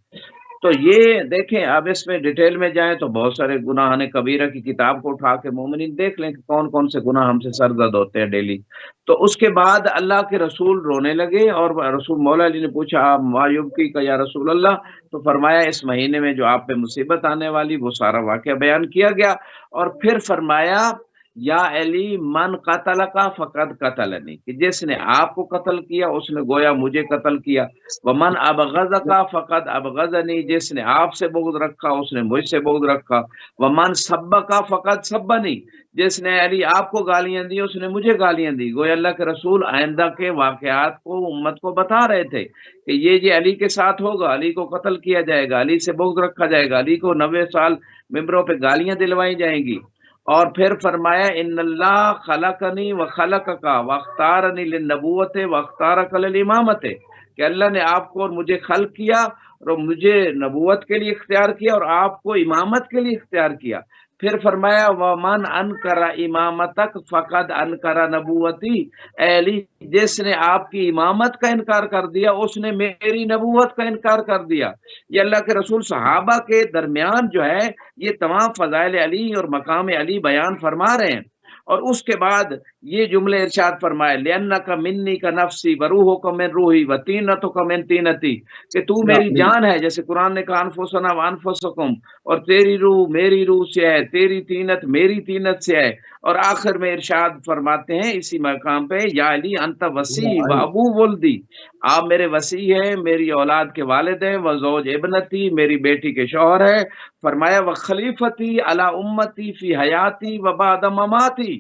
تو یہ دیکھیں، اب اس میں ڈیٹیل میں جائیں تو بہت سارے گناہ نے کبیرہ کی کتاب کو اٹھا کے مومنین دیکھ لیں کہ کون کون سے گناہ ہم سے سرزد ہوتے ہیں ڈیلی۔ تو اس کے بعد اللہ کے رسول رونے لگے، اور رسول مولا علی نے پوچھا ما یبکی کا یا رسول اللہ، تو فرمایا اس مہینے میں جو آپ پہ مصیبت آنے والی، وہ سارا واقعہ بیان کیا گیا، اور پھر فرمایا یا علی من قتل کا فقد قتلنی، کہ جس نے آپ کو قتل کیا اس نے گویا مجھے قتل کیا، ومن ابغض کا فقد ابغضنی، جس نے آپ سے بغض رکھا اس نے مجھ سے بغض رکھا، ومن سب کا فقد سبنی، جس نے علی آپ کو گالیاں دی اس نے مجھے گالیاں دی۔ گویا اللہ کے رسول آئندہ کے واقعات کو امت کو بتا رہے تھے کہ یہ علی کے ساتھ ہوگا، علی کو قتل کیا جائے گا، علی سے بغض رکھا جائے گا، علی کو 90 سال ممبروں پہ گالیاں دلوائی جائیں گی۔ اور پھر فرمایا ان اللہ خلقنی و خلقک واختارنی للنبوت واختارک للامامت، کہ اللہ نے آپ کو اور مجھے خلق کیا اور مجھے نبوت کے لیے اختیار کیا اور آپ کو امامت کے لیے اختیار کیا۔ پھر فرمایا ومن انکر امامتک فقد انکر نبوتی، اے علی جس نے آپ کی امامت کا انکار کر دیا اس نے میری نبوت کا انکار کر دیا۔ یہ اللہ کے رسول صحابہ کے درمیان جو ہے یہ تمام فضائل علی اور مقام علی بیان فرما رہے ہیں، اور اس کے بعد یہ جملے ارشاد فرمائے لِأَنَّكَ مِنِّي كَنَفْسِي وَرُوحُكَ مِن روحی وَطِينَتُكَ مِن طِينَتِي، کہ تو میری جان ہے، جیسے قرآن نے کہا انفسنا وانفسکم، اور تیری روح میری روح سے ہے، تیری طینت میری طینت سے ہے۔ اور آخر میں ارشاد فرماتے ہیں اسی مقام پہ یا علی انت وسیع و ابو ولدی، آپ میرے وسیع ہیں، میری اولاد کے والد ہیں، و زوج ابنتی، میری بیٹی کے شوہر ہے۔ فرمایا و خلیفتی علی امتی فی حیاتی و بعد مماتی،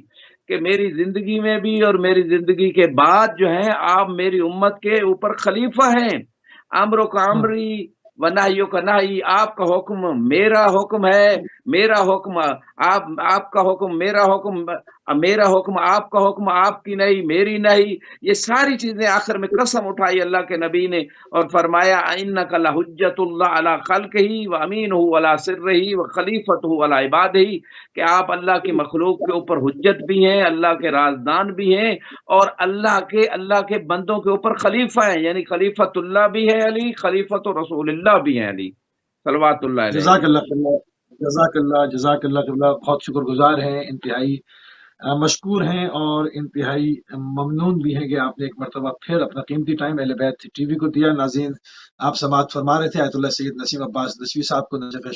کہ میری زندگی میں بھی اور میری زندگی کے بعد جو ہے آپ میری امت کے اوپر خلیفہ ہیں. امرو کا امری و نہیو کا نہی، آپ کا حکم میرا حکم ہے، میرا حکم آپ کا حکم میرا حکم، میرا حکم آپ کا حکم، آپ کی نہیں میری نہیں. یہ ساری چیزیں آخر میں قسم اٹھائی اللہ کے نبی نے اور فرمایا انک لحجۃ اللہ علی خلقہ و امینہ علی سرہ و خلیفتہ علی عبادہ، کہ آپ اللہ کی مخلوق کے اوپر حجت بھی ہیں، اللہ کے رازدان بھی ہیں، اور اللہ کے بندوں کے اوپر خلیفہ ہیں. یعنی خلیفۃ اللہ بھی ہے علی، خلیفۃ رسول اللہ بھی ہیں علی صلوات اللہ علیہ. جزاک اللہ خیر، جزاک اللہ خیر، بہت شکر گزار ہیں، انتہائی مشکور ہیں اور انتہائی ممنون بھی ہیں کہ آپ نے ایک مرتبہ پھر اپنا قیمتی ٹائم اہل بیت ٹی وی کو دیا. ناظرین، آپ سماعت فرما رہے تھے آیت اللہ سید نسیم عباس دسوی صاحب کو نجف